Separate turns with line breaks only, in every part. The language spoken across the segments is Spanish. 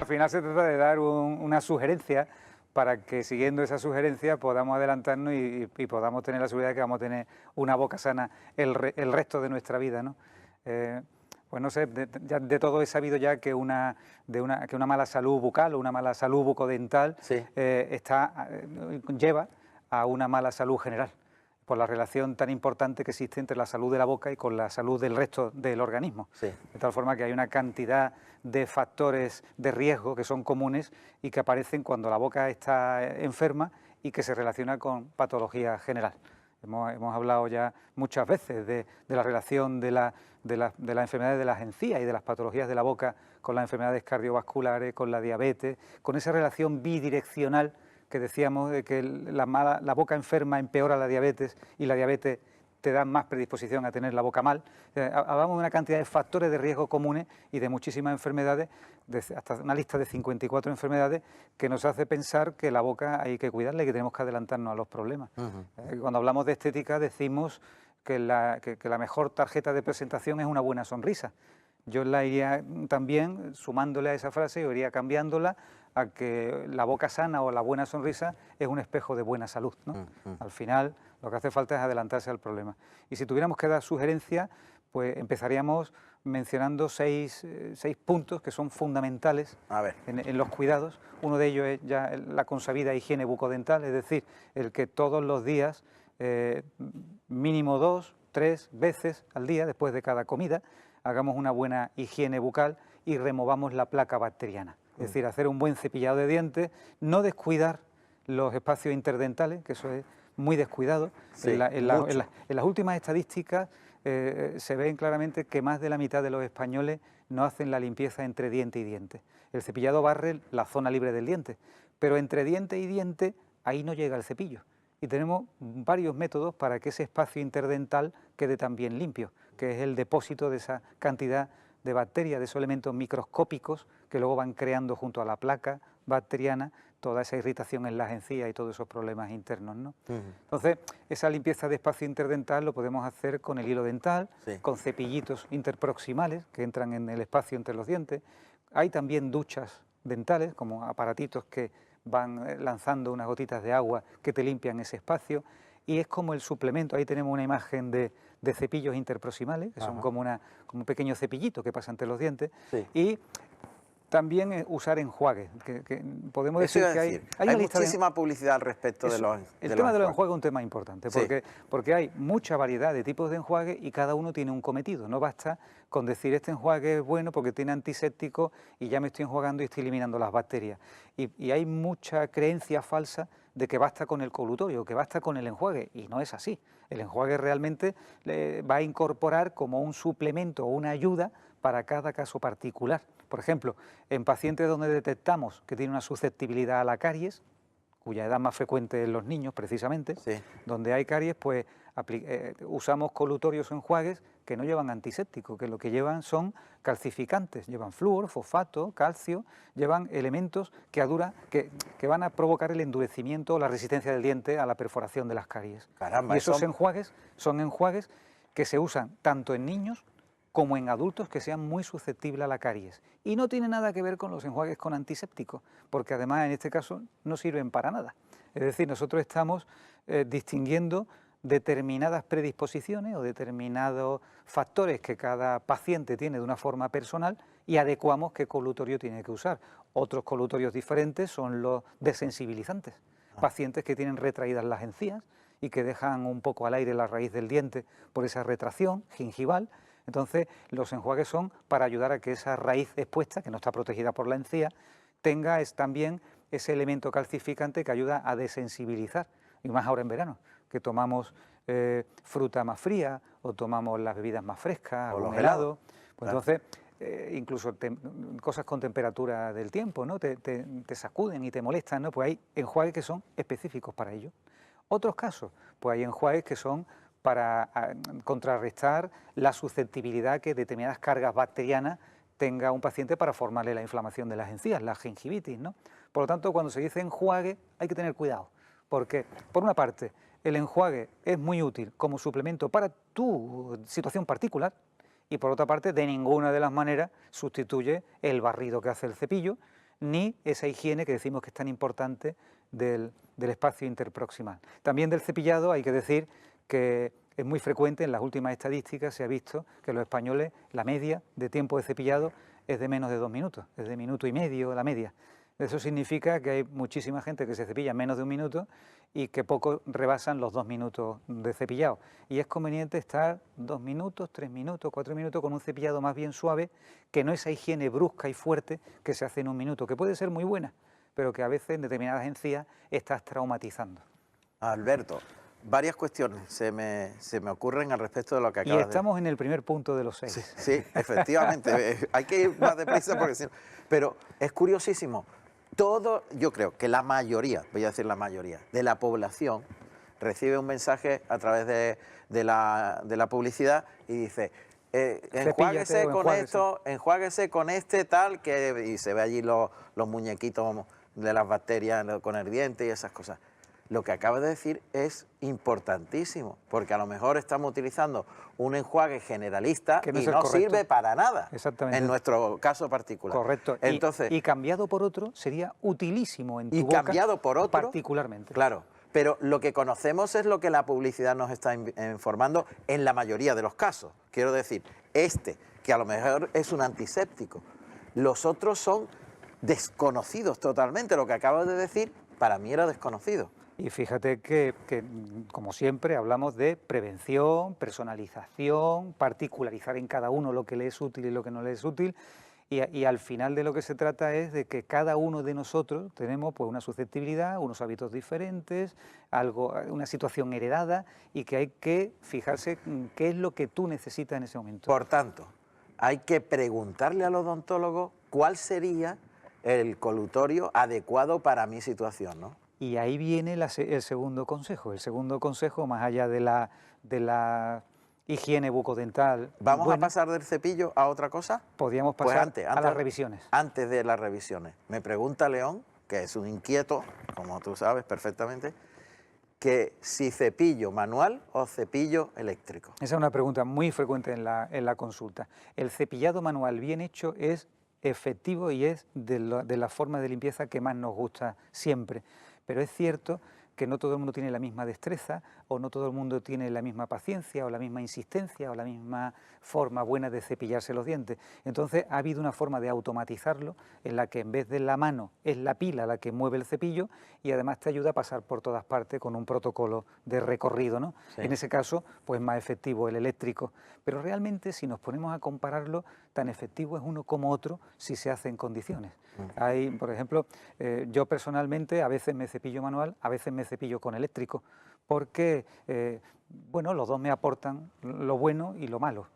final se trata de dar una sugerencia para que siguiendo esa sugerencia podamos adelantarnos y podamos tener la seguridad de que vamos a tener una boca sana el resto de nuestra vida, ¿no? Pues no sé, ya de todo he sabido ya que una mala salud bucal o una mala salud bucodental
Sí.
lleva a una mala salud general, por la relación tan importante que existe entre la salud de la boca y con la salud del resto del organismo.
Sí.
De tal forma que hay una cantidad de factores de riesgo que son comunes y que aparecen cuando la boca está enferma y que se relaciona con patología general. Hemos hablado ya muchas veces de la relación de las enfermedades de las encías y de las patologías de la boca con las enfermedades cardiovasculares, con la diabetes, con esa relación bidireccional que decíamos de que la boca enferma empeora la diabetes y la diabetes te da más predisposición a tener la boca mal. Hablamos de una cantidad de factores de riesgo comunes y de muchísimas enfermedades, hasta una lista de 54 enfermedades que nos hace pensar que la boca hay que cuidarla y que tenemos que adelantarnos a los problemas. Cuando hablamos de estética decimos que la mejor tarjeta de presentación es una buena sonrisa. Yo la iría también, sumándole a esa frase, yo iría cambiándola a que la boca sana o la buena sonrisa es un espejo de buena salud, ¿no? Al final lo que hace falta es adelantarse al problema. Y si tuviéramos que dar sugerencias, pues empezaríamos mencionando seis puntos que son fundamentales en los cuidados. Uno de ellos es ya la consabida higiene bucodental, es decir, el que todos los días, mínimo 2, 3 veces al día, después de cada comida, hagamos una buena higiene bucal y removamos la placa bacteriana. Es decir, hacer un buen cepillado de dientes, no descuidar los espacios interdentales, que eso es muy descuidado.
Sí,
en las últimas estadísticas se ven claramente que más de la mitad de los españoles no hacen la limpieza entre diente y diente. El cepillado barre la zona libre del diente, pero entre diente y diente ahí no llega el cepillo. Y tenemos varios métodos para que ese espacio interdental quede también limpio, que es el depósito de esa cantidad de bacterias, de esos elementos microscópicos que luego van creando junto a la placa bacteriana toda esa irritación en las encías y todos esos problemas internos, ¿no? Entonces, esa limpieza de espacio interdental lo podemos hacer con el hilo dental, con cepillitos interproximales que entran en el espacio entre los dientes. Hay también duchas dentales, como aparatitos que van lanzando unas gotitas de agua que te limpian ese espacio, y es como el suplemento. Ahí tenemos una imagen de cepillos interproximales, que son como un pequeño cepillito que pasa entre los dientes, y también usar enjuagues, que podemos decir que hay
muchísima publicidad al respecto de los
El tema de los enjuagues es un tema importante, porque hay mucha variedad de tipos de enjuagues y cada uno tiene un cometido. No basta con decir este enjuague es bueno porque tiene antiséptico y ya me estoy enjuagando y estoy eliminando las bacterias. Y hay mucha creencia falsa de que basta con el colutorio, que basta con el enjuague, y no es así. El enjuague realmente va a incorporar como un suplemento o una ayuda para cada caso particular. Por ejemplo, en pacientes donde detectamos que tiene una susceptibilidad a la caries, cuya edad más frecuente en los niños precisamente, donde hay caries, pues usamos colutorios o enjuagues que no llevan antiséptico, que lo que llevan son calcificantes, llevan flúor, fosfato, calcio, llevan elementos que van a provocar el endurecimiento o la resistencia del diente a la perforación de las caries.
Caramba,
y esos enjuagues son enjuagues que se usan tanto en niños como en adultos que sean muy susceptibles a la caries. Y no tiene nada que ver con los enjuagues con antisépticos, porque además en este caso no sirven para nada. Es decir, nosotros estamos distinguiendo determinadas predisposiciones o determinados factores que cada paciente tiene de una forma personal y adecuamos qué colutorio tiene que usar. Otros colutorios diferentes son los desensibilizantes. Pacientes que tienen retraídas las encías y que dejan un poco al aire la raíz del diente por esa retracción gingival. Entonces, los enjuagues son para ayudar a que esa raíz expuesta, que no está protegida por la encía, tenga también ese elemento calcificante que ayuda a desensibilizar, y más ahora en verano, que tomamos fruta más fría o tomamos las bebidas más frescas, o los helados. Pues entonces, incluso cosas con temperatura del tiempo, ¿no? Te sacuden y te molestan, ¿no? Pues hay enjuagues que son específicos para ello. Otros casos, pues hay enjuagues que son para contrarrestar la susceptibilidad que determinadas cargas bacterianas tenga un paciente para formarle la inflamación de las encías, la gingivitis, ¿no? Por lo tanto, cuando se dice enjuague hay que tener cuidado, porque por una parte el enjuague es muy útil como suplemento para tu situación particular y por otra parte de ninguna de las maneras sustituye el barrido que hace el cepillo, ni esa higiene que decimos que es tan importante del espacio interproximal. También del cepillado hay que decir que es muy frecuente, en las últimas estadísticas se ha visto que los españoles, la media de tiempo de cepillado es de menos de 2 minutos, es de minuto y medio la media. Eso significa que hay muchísima gente que se cepilla en menos de 1 minuto y que pocos rebasan los 2 minutos de cepillado. Y es conveniente estar 2 minutos, 3 minutos, 4 minutos con un cepillado más bien suave, que no esa higiene brusca y fuerte que se hace en 1 minuto, que puede ser muy buena, pero que a veces en determinadas encías estás traumatizando.
Alberto, varias cuestiones se me ocurren al respecto de lo que acabas de decir.
Y estamos en el primer punto de los 6.
Sí, sí, efectivamente. Hay que ir más deprisa porque si no... Pero es curiosísimo. Yo creo que la mayoría, voy a decir la mayoría, de la población recibe un mensaje a través de la publicidad y dice, enjuáguese con esto, enjuáguese con este tal, y se ve allí los muñequitos de las bacterias con el diente y esas cosas. Lo que acabas de decir es importantísimo, porque a lo mejor estamos utilizando un enjuague generalista que no sirve para nada, en nuestro caso particular.
Correcto.
Entonces,
y cambiado por otro sería utilísimo en tu boca,
cambiado por otro,
particularmente.
Claro, pero lo que conocemos es lo que la publicidad nos está informando en la mayoría de los casos. Quiero decir, que a lo mejor es un antiséptico, los otros son desconocidos totalmente. Lo que acabas de decir, para mí era desconocido.
Y fíjate que, como siempre, hablamos de prevención, personalización, particularizar en cada uno lo que le es útil y lo que no le es útil, y al final de lo que se trata es de que cada uno de nosotros tenemos pues una susceptibilidad, unos hábitos diferentes, una situación heredada, y que hay que fijarse qué es lo que tú necesitas en ese momento.
Por tanto, hay que preguntarle al odontólogo cuál sería el colutorio adecuado para mi situación, ¿no?
Y ahí viene el segundo consejo. El segundo consejo, más allá de la higiene bucodental.
¿Vamos a pasar del cepillo a otra cosa?
Podríamos pasar a las revisiones.
Antes de las revisiones. Me pregunta León, que es un inquieto, como tú sabes perfectamente, que si cepillo manual o cepillo eléctrico.
Esa es una pregunta muy frecuente en la consulta. El cepillado manual bien hecho es efectivo y es de la forma de limpieza que más nos gusta siempre. Pero es cierto que no todo el mundo tiene la misma destreza, o no todo el mundo tiene la misma paciencia, o la misma insistencia, o la misma forma buena de cepillarse los dientes. Entonces ha habido una forma de automatizarlo, en la que en vez de la mano es la pila la que mueve el cepillo, y además te ayuda a pasar por todas partes con un protocolo de recorrido, ¿no? Sí. En ese caso, pues más efectivo el eléctrico. Pero realmente, si nos ponemos a compararlo, tan efectivo es uno como otro si se hace en condiciones. Hay, por ejemplo, yo personalmente a veces me cepillo manual, a veces me cepillo con eléctrico, porque bueno, los dos me aportan lo bueno y lo malo.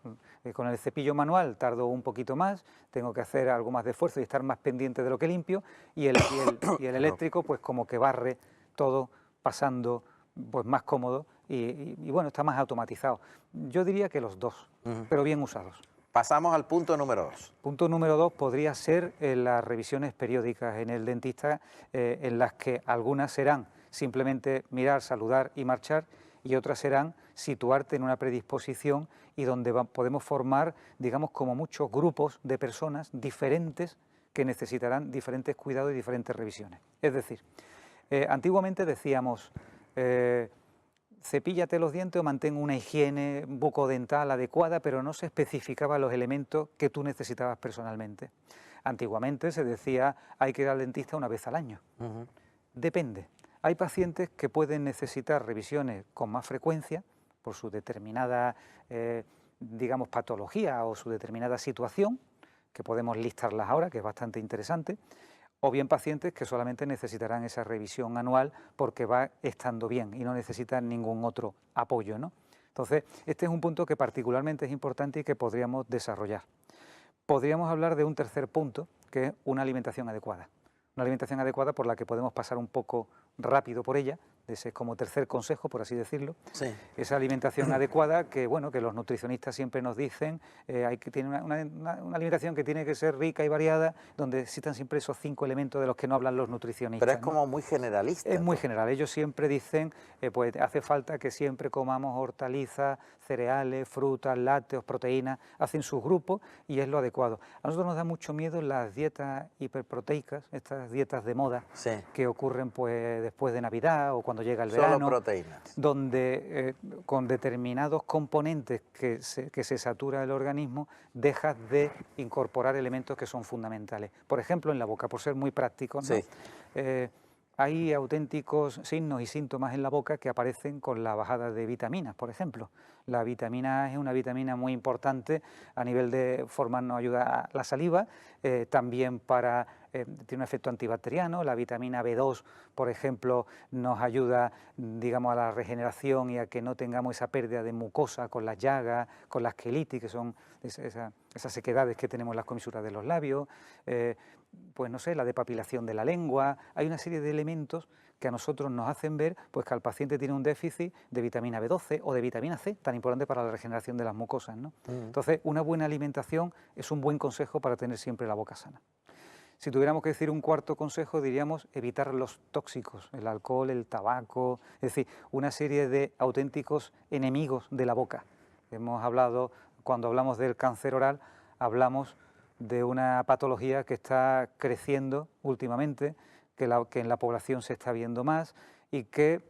Con el cepillo manual tardo un poquito más, tengo que hacer algo más de esfuerzo y estar más pendiente de lo que limpio, y el eléctrico pues como que barre todo pasando pues más cómodo y bueno, está más automatizado. Yo diría que los dos, pero bien usados.
Pasamos al punto número 2.
Punto número 2 podría ser las revisiones periódicas en el dentista, en las que algunas serán simplemente mirar, saludar y marchar, y otras serán situarte en una predisposición y donde podemos formar, digamos, como muchos grupos de personas diferentes que necesitarán diferentes cuidados y diferentes revisiones. Es decir, antiguamente decíamos, cepíllate los dientes o mantén una higiene bucodental adecuada, pero no se especificaba los elementos que tú necesitabas personalmente. Antiguamente se decía, hay que ir al dentista una vez al año. Depende. Hay pacientes que pueden necesitar revisiones con más frecuencia por su determinada, digamos, patología o su determinada situación, que podemos listarlas ahora, que es bastante interesante, o bien pacientes que solamente necesitarán esa revisión anual porque va estando bien y no necesitan ningún otro apoyo, ¿no? Entonces, este es un punto que particularmente es importante y que podríamos desarrollar. Podríamos hablar de un tercer punto, que es una alimentación adecuada. Una alimentación adecuada por la que podemos pasar un poco rápido por ella, ese es como tercer consejo, por así decirlo.
Sí.
Esa alimentación adecuada que, bueno, que los nutricionistas siempre nos dicen, tiene una alimentación que tiene que ser rica y variada, donde existan siempre esos 5 elementos de los que no hablan los nutricionistas.
Pero es como muy generalista.
Es muy general. Ellos siempre dicen, pues hace falta que siempre comamos hortalizas, cereales, frutas, lácteos, proteínas, hacen sus grupos y es lo adecuado. A nosotros nos da mucho miedo las dietas hiperproteicas, estas dietas de moda,
Sí.
que ocurren pues después de Navidad o cuando llega el
Solo
verano,
proteínas.
donde con determinados componentes que se satura el organismo, dejas de incorporar elementos que son fundamentales. Por ejemplo, en la boca, por ser muy prácticos, ¿no?
Sí.
Hay auténticos signos y síntomas en la boca que aparecen con la bajada de vitaminas, por ejemplo. La vitamina A es una vitamina muy importante a nivel de formarnos ayuda a la saliva, también tiene un efecto antibacteriano. La vitamina B2, por ejemplo, nos ayuda, digamos, a la regeneración y a que no tengamos esa pérdida de mucosa con las llagas, con las quelitis, que son esas sequedades que tenemos en las comisuras de los labios, pues no sé, la depapilación de la lengua. Hay una serie de elementos que a nosotros nos hacen ver pues que el paciente tiene un déficit de vitamina B12 o de vitamina C, tan importante para la regeneración de las mucosas, ¿no? Entonces, una buena alimentación es un buen consejo para tener siempre la boca sana. Si tuviéramos que decir un cuarto consejo, diríamos evitar los tóxicos, el alcohol, el tabaco, es decir, una serie de auténticos enemigos de la boca. Hemos hablado, cuando hablamos del cáncer oral, hablamos de una patología que está creciendo últimamente, que en la población se está viendo más y que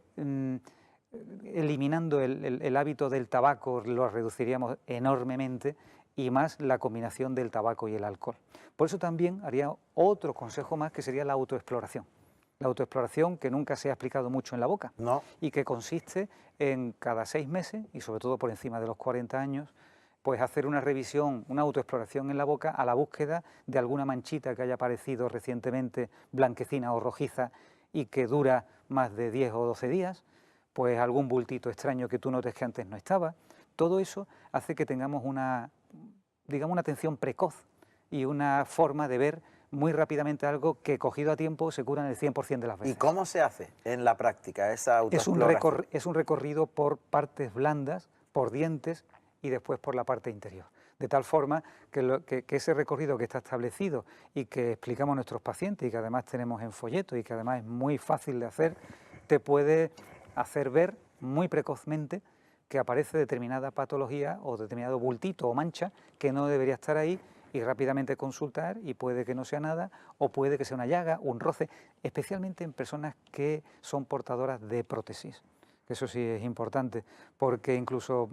eliminando el hábito del tabaco lo reduciríamos enormemente, y más la combinación del tabaco y el alcohol. Por eso también haría otro consejo más, que sería la autoexploración. La autoexploración, que nunca se ha explicado mucho en la boca,
No.
y que consiste en cada 6 meses, y sobre todo por encima de los 40 años, pues hacer una revisión, una autoexploración en la boca a la búsqueda de alguna manchita que haya aparecido recientemente blanquecina o rojiza y que dura más de 10 o 12 días, pues algún bultito extraño que tú notes que antes no estaba. Todo eso hace que tengamos una atención precoz y una forma de ver muy rápidamente algo que, cogido a tiempo, se cura en el 100% de las veces.
¿Y cómo se hace en la práctica esa autoexploración?
Es un recorrido por partes blandas, por dientes y después por la parte interior. De tal forma que ese recorrido que está establecido y que explicamos a nuestros pacientes y que además tenemos en folleto y que además es muy fácil de hacer, te puede hacer ver muy precozmente que aparece determinada patología o determinado bultito o mancha que no debería estar ahí, y rápidamente consultar, y puede que no sea nada o puede que sea una llaga, un roce, especialmente en personas que son portadoras de prótesis. Eso sí es importante, porque incluso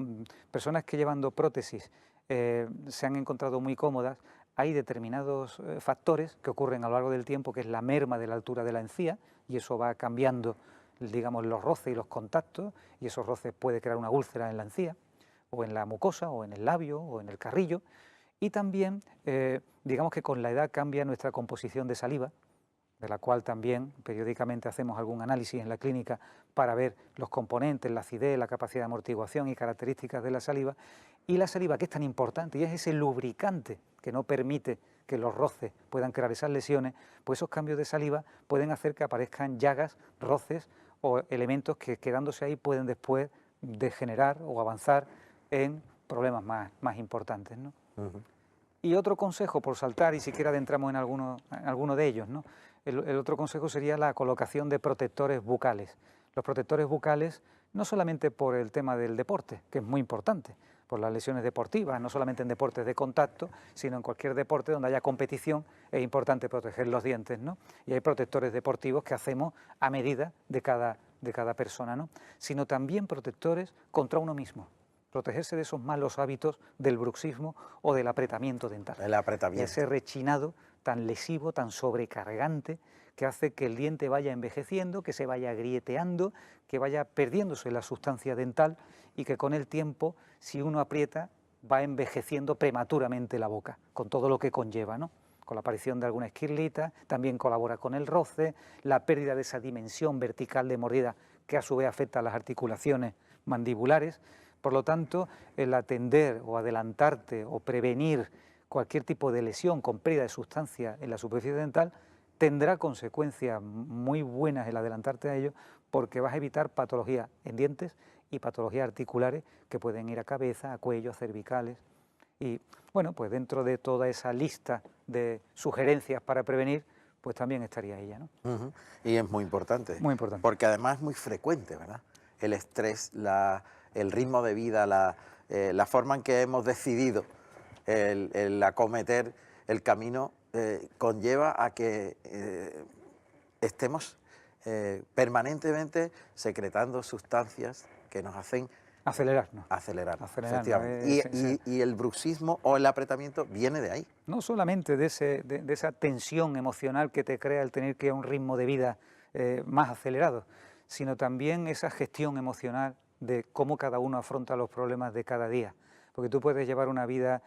personas que llevando prótesis se han encontrado muy cómodas. Hay determinados factores que ocurren a lo largo del tiempo, que es la merma de la altura de la encía, y eso va cambiando, digamos, los roces y los contactos, y esos roces puede crear una úlcera en la encía, o en la mucosa, o en el labio, o en el carrillo. Y también, digamos que con la edad cambia nuestra composición de saliva, de la cual también periódicamente hacemos algún análisis en la clínica para ver los componentes, la acidez, la capacidad de amortiguación y características de la saliva. Y la saliva, que es tan importante y es ese lubricante que no permite que los roces puedan crear esas lesiones, pues esos cambios de saliva pueden hacer que aparezcan llagas, roces o elementos que, quedándose ahí, pueden después degenerar o avanzar en problemas más importantes, ¿no? Y otro consejo, por saltar, y siquiera adentramos en alguno de ellos, ¿no? El otro consejo sería la colocación de protectores bucales. Los protectores bucales, no solamente por el tema del deporte, que es muy importante, por las lesiones deportivas, no solamente en deportes de contacto, sino en cualquier deporte donde haya competición, es importante proteger los dientes, ¿no? Y hay protectores deportivos que hacemos a medida de cada persona, ¿no? Sino también protectores contra uno mismo. Protegerse de esos malos hábitos del bruxismo o del apretamiento dental.
El apretamiento.
Ese rechinado tan lesivo, tan sobrecargante, que hace que el diente vaya envejeciendo, que se vaya grieteando, que vaya perdiéndose la sustancia dental y que con el tiempo, si uno aprieta, va envejeciendo prematuramente la boca, con todo lo que conlleva, ¿no? Con la aparición de alguna esquirlita, también colabora con el roce, la pérdida de esa dimensión vertical de mordida que a su vez afecta a las articulaciones mandibulares. Por lo tanto, el atender o adelantarte o prevenir cualquier tipo de lesión con pérdida de sustancia en la superficie dental tendrá consecuencias muy buenas el adelantarte a ello, porque vas a evitar patologías en dientes y patologías articulares que pueden ir a cabeza, a cuello, a cervicales. Y bueno, pues dentro de toda esa lista de sugerencias para prevenir, pues también estaría ella, ¿no?
Y es muy importante.
Muy importante.
Porque además es muy frecuente, ¿verdad? El estrés, el ritmo de vida, la forma en que hemos decidido el acometer el camino conlleva a que estemos permanentemente secretando sustancias que nos hacen
Acelerarnos.
Efectivamente. Y el bruxismo o el apretamiento viene de ahí.
No solamente de esa tensión emocional que te crea el tener que ir a un ritmo de vida más acelerado, sino también esa gestión emocional de cómo cada uno afronta los problemas de cada día. Porque tú puedes llevar una vida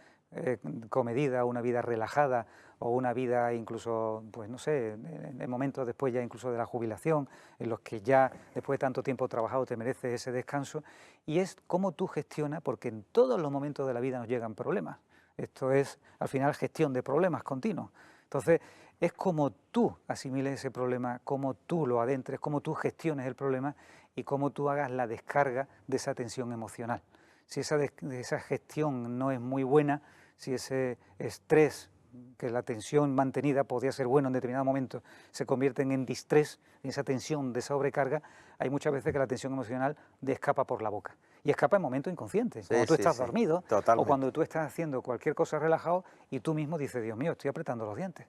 comedida, una vida relajada, o una vida incluso, pues no sé, en momentos después ya incluso de la jubilación, en los que ya después de tanto tiempo trabajado te mereces ese descanso, y es cómo tú gestionas, porque en todos los momentos de la vida nos llegan problemas. Esto es, al final, gestión de problemas continuos. Entonces, es como tú asimiles ese problema, cómo tú lo adentres, cómo tú gestiones el problema y cómo tú hagas la descarga de esa tensión emocional. Si esa gestión no es muy buena, si ese estrés, que la tensión mantenida podría ser bueno en determinado momento, se convierten en distrés, en esa tensión de sobrecarga, hay muchas veces que la tensión emocional escapa por la boca. Y escapa en momentos inconscientes, cuando tú estás dormido, o cuando tú estás haciendo cualquier cosa relajado y tú mismo dices, Dios mío, estoy apretando los dientes.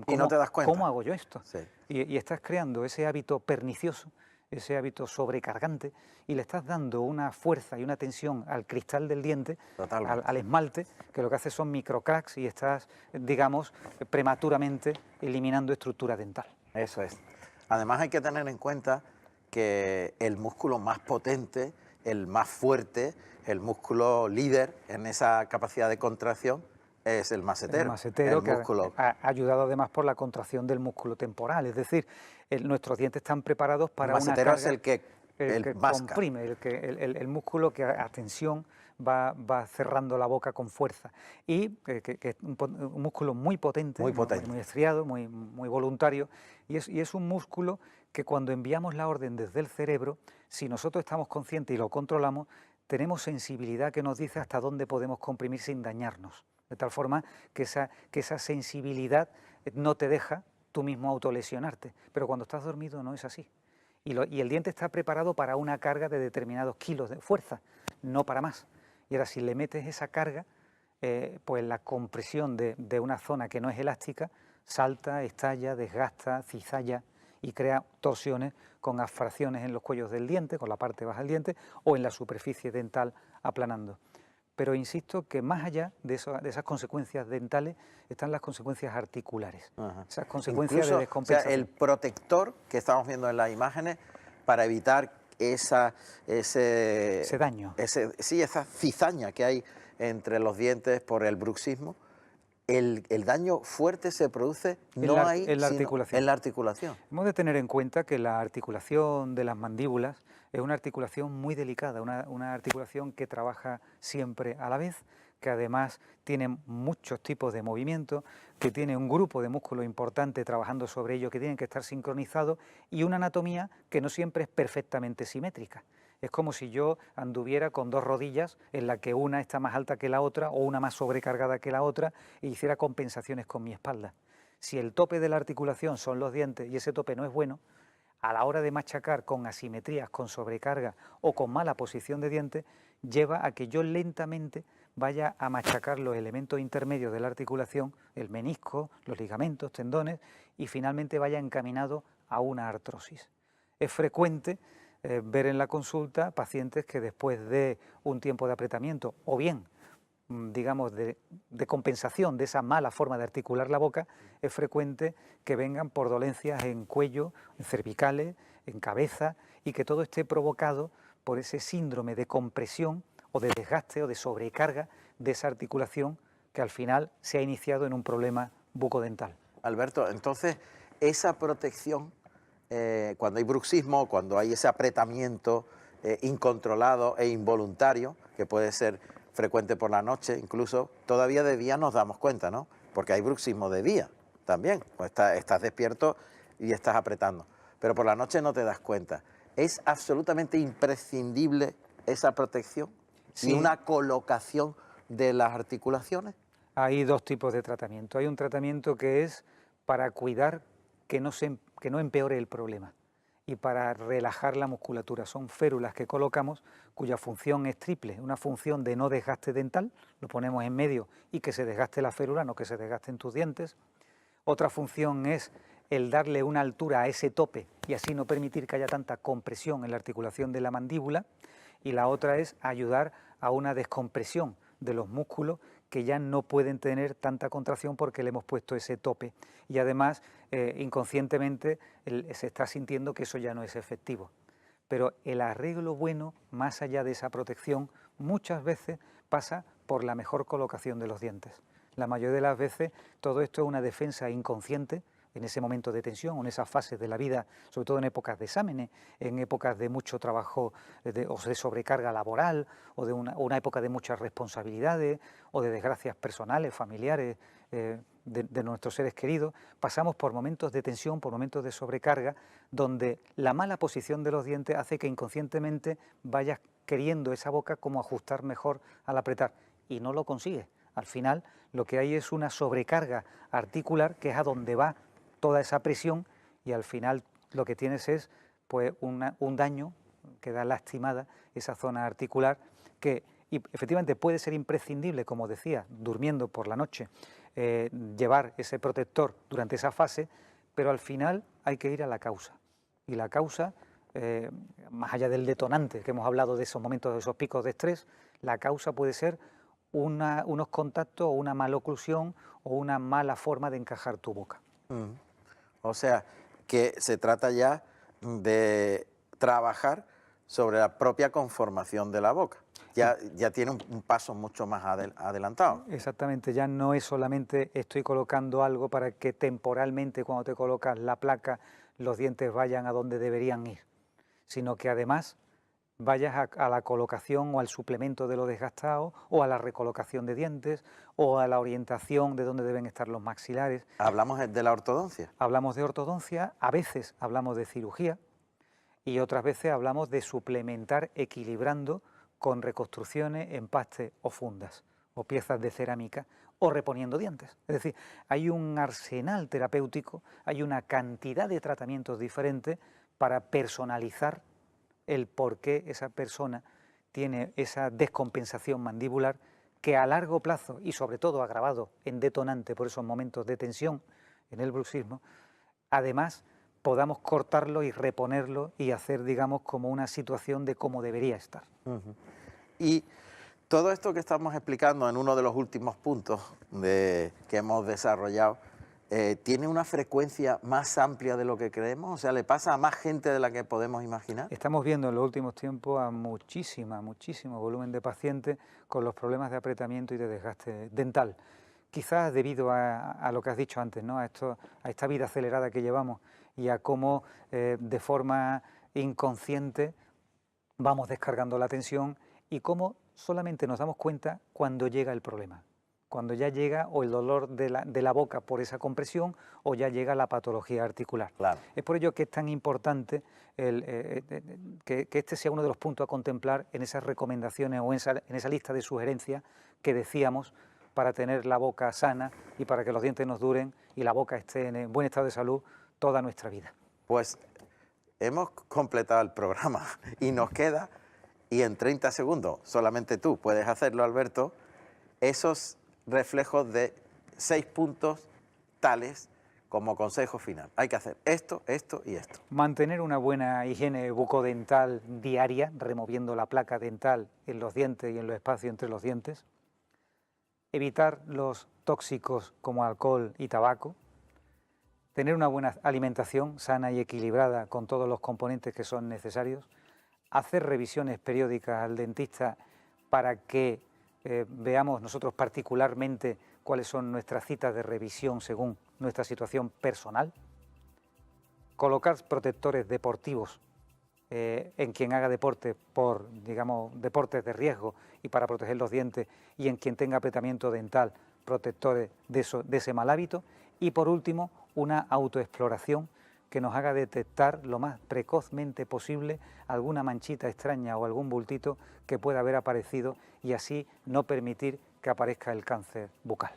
Y no te das cuenta.
¿Cómo hago yo esto?
Sí.
Y estás creando ese hábito pernicioso, ese hábito sobrecargante, y le estás dando una fuerza y una tensión al cristal del diente, al esmalte, que lo que hace son microcracks y estás, digamos, prematuramente eliminando estructura dental.
Eso es. Además hay que tener en cuenta que el músculo más potente, el más fuerte, el músculo líder en esa capacidad de contracción es el masetero.
El masetero, que ha ayudado además por la contracción del músculo temporal, es decir, nuestros dientes están preparados para una carga.
El masetero es el que
comprime, el músculo que a tensión va cerrando la boca con fuerza, y que es un músculo muy potente, muy estriado, muy voluntario, y es un músculo que cuando enviamos la orden desde el cerebro, si nosotros estamos conscientes y lo controlamos, tenemos sensibilidad que nos dice hasta dónde podemos comprimir sin dañarnos, de tal forma que esa sensibilidad no te deja tú mismo autolesionarte, pero cuando estás dormido no es así. Y el diente está preparado para una carga de determinados kilos de fuerza, no para más. Y ahora si le metes esa carga, pues la compresión de una zona que no es elástica salta, estalla, desgasta, cizalla y crea torsiones con afracciones en los cuellos del diente, con la parte baja del diente, o en la superficie dental aplanando. Pero insisto que más allá de esas consecuencias dentales están las consecuencias articulares, esas consecuencias de descompensación.
O sea, el protector que estamos viendo en las imágenes para evitar ese
daño.
Esa cizaña que hay entre los dientes por el bruxismo. El daño fuerte se produce en la articulación.
Hemos de tener en cuenta que la articulación de las mandíbulas es una articulación muy delicada, una articulación que trabaja siempre a la vez, que además tiene muchos tipos de movimientos, que tiene un grupo de músculos importante trabajando sobre ello, que tienen que estar sincronizados, y una anatomía que no siempre es perfectamente simétrica. Es como si yo anduviera con dos rodillas en la que una está más alta que la otra o una más sobrecargada que la otra e hiciera compensaciones con mi espalda. Si el tope de la articulación son los dientes y ese tope no es bueno, a la hora de machacar con asimetrías, con sobrecarga o con mala posición de dientes, lleva a que yo lentamente vaya a machacar los elementos intermedios de la articulación, el menisco, los ligamentos, tendones, y finalmente vaya encaminado a una artrosis. Es frecuente ver en la consulta pacientes que después de un tiempo de apretamiento o bien, digamos, de compensación de esa mala forma de articular la boca, es frecuente que vengan por dolencias en cuello, en cervicales, en cabeza, y que todo esté provocado por ese síndrome de compresión o de desgaste o de sobrecarga de esa articulación que al final se ha iniciado en un problema bucodental.
Alberto, entonces esa protección, cuando hay bruxismo, cuando hay ese apretamiento incontrolado e involuntario, que puede ser frecuente por la noche, incluso todavía de día nos damos cuenta, ¿no? Porque hay bruxismo de día. también, pues estás despierto y estás apretando, pero por la noche no te das cuenta. ¿Es absolutamente imprescindible esa protección y
Sí.
una colocación de las articulaciones?
Hay dos tipos de tratamiento. Hay un tratamiento que es para cuidar que no empeore el problema y para relajar la musculatura. Son férulas que colocamos cuya función es triple. Una función de no desgaste dental, lo ponemos en medio y que se desgaste la férula, no que se desgasten tus dientes. Otra función es el darle una altura a ese tope y así no permitir que haya tanta compresión en la articulación de la mandíbula. Y la otra es ayudar a una descompresión de los músculos que ya no pueden tener tanta contracción porque le hemos puesto ese tope. Y además, inconscientemente, se está sintiendo que eso ya no es efectivo. Pero el arreglo bueno, más allá de esa protección, muchas veces pasa por la mejor colocación de los dientes. La mayoría de las veces todo esto es una defensa inconsciente en ese momento de tensión, en esas fases de la vida, sobre todo en épocas de exámenes, en épocas de mucho trabajo o de sobrecarga laboral, o de una época de muchas responsabilidades, o de desgracias personales, familiares, de nuestros seres queridos. Pasamos por momentos de tensión, por momentos de sobrecarga, donde la mala posición de los dientes hace que inconscientemente vayas queriendo esa boca como ajustar mejor al apretar, y no lo consigues. Al final lo que hay es una sobrecarga articular, que es a donde va toda esa presión, y al final lo que tienes es pues un daño, queda lastimada esa zona articular, que y efectivamente puede ser imprescindible, como decía, durmiendo por la noche, llevar ese protector durante esa fase, pero al final hay que ir a la causa. Y la causa, más allá del detonante, que hemos hablado de esos momentos, de esos picos de estrés, la causa puede ser unos contactos o una mala oclusión o una mala forma de encajar tu boca.
O sea, que se trata ya de trabajar sobre la propia conformación de la boca. Ya tiene un paso mucho más adelantado.
Exactamente, ya no es solamente estoy colocando algo para que temporalmente, cuando te colocas la placa, los dientes vayan a donde deberían ir, sino que además vayas a la colocación o al suplemento de lo desgastado, o a la recolocación de dientes, o a la orientación de dónde deben estar los maxilares.
¿Hablamos de la ortodoncia?
Hablamos de ortodoncia, a veces hablamos de cirugía y otras veces hablamos de suplementar equilibrando con reconstrucciones, empastes o fundas, o piezas de cerámica, o reponiendo dientes. Es decir, hay un arsenal terapéutico, hay una cantidad de tratamientos diferentes para personalizar el por qué esa persona tiene esa descompensación mandibular, que a largo plazo, y sobre todo agravado en detonante por esos momentos de tensión en el bruxismo, además podamos cortarlo y reponerlo y hacer, digamos, como una situación de cómo debería estar.
Y todo esto que estamos explicando en uno de los últimos puntos que hemos desarrollado, ¿tiene una frecuencia más amplia de lo que creemos? O sea, ¿le pasa a más gente de la que podemos imaginar?
Estamos viendo en los últimos tiempos a muchísimo volumen de pacientes con los problemas de apretamiento y de desgaste dental. Quizás debido a lo que has dicho antes, ¿no? A esta vida acelerada que llevamos y a cómo de forma inconsciente vamos descargando la tensión, y cómo solamente nos damos cuenta cuando llega el problema, cuando ya llega o el dolor de la boca por esa compresión, o ya llega la patología articular.
Claro.
Es por ello que es tan importante que este sea uno de los puntos a contemplar en esas recomendaciones o en esa lista de sugerencias que decíamos, para tener la boca sana y para que los dientes nos duren y la boca esté en buen estado de salud toda nuestra vida.
Pues hemos completado el programa y nos queda, y en 30 segundos, solamente tú puedes hacerlo, Alberto, esos reflejos de 6 puntos tales como consejo final. Hay que hacer esto, esto y esto.
Mantener una buena higiene bucodental diaria, removiendo la placa dental en los dientes y en los espacios entre los dientes. Evitar los tóxicos como alcohol y tabaco. Tener una buena alimentación sana y equilibrada con todos los componentes que son necesarios. Hacer revisiones periódicas al dentista para que veamos nosotros particularmente cuáles son nuestras citas de revisión según nuestra situación personal. Colocar protectores deportivos en quien haga deporte por, digamos, deportes de riesgo y para proteger los dientes, y en quien tenga apretamiento dental, protectores de ese mal hábito. Y por último, una autoexploración que nos haga detectar lo más precozmente posible alguna manchita extraña o algún bultito que pueda haber aparecido y así no permitir que aparezca el cáncer bucal.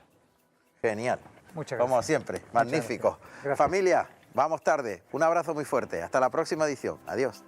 Genial.
Muchas gracias.
Como siempre, magnífico.
Gracias.
Familia, vamos tarde. Un abrazo muy fuerte. Hasta la próxima edición. Adiós.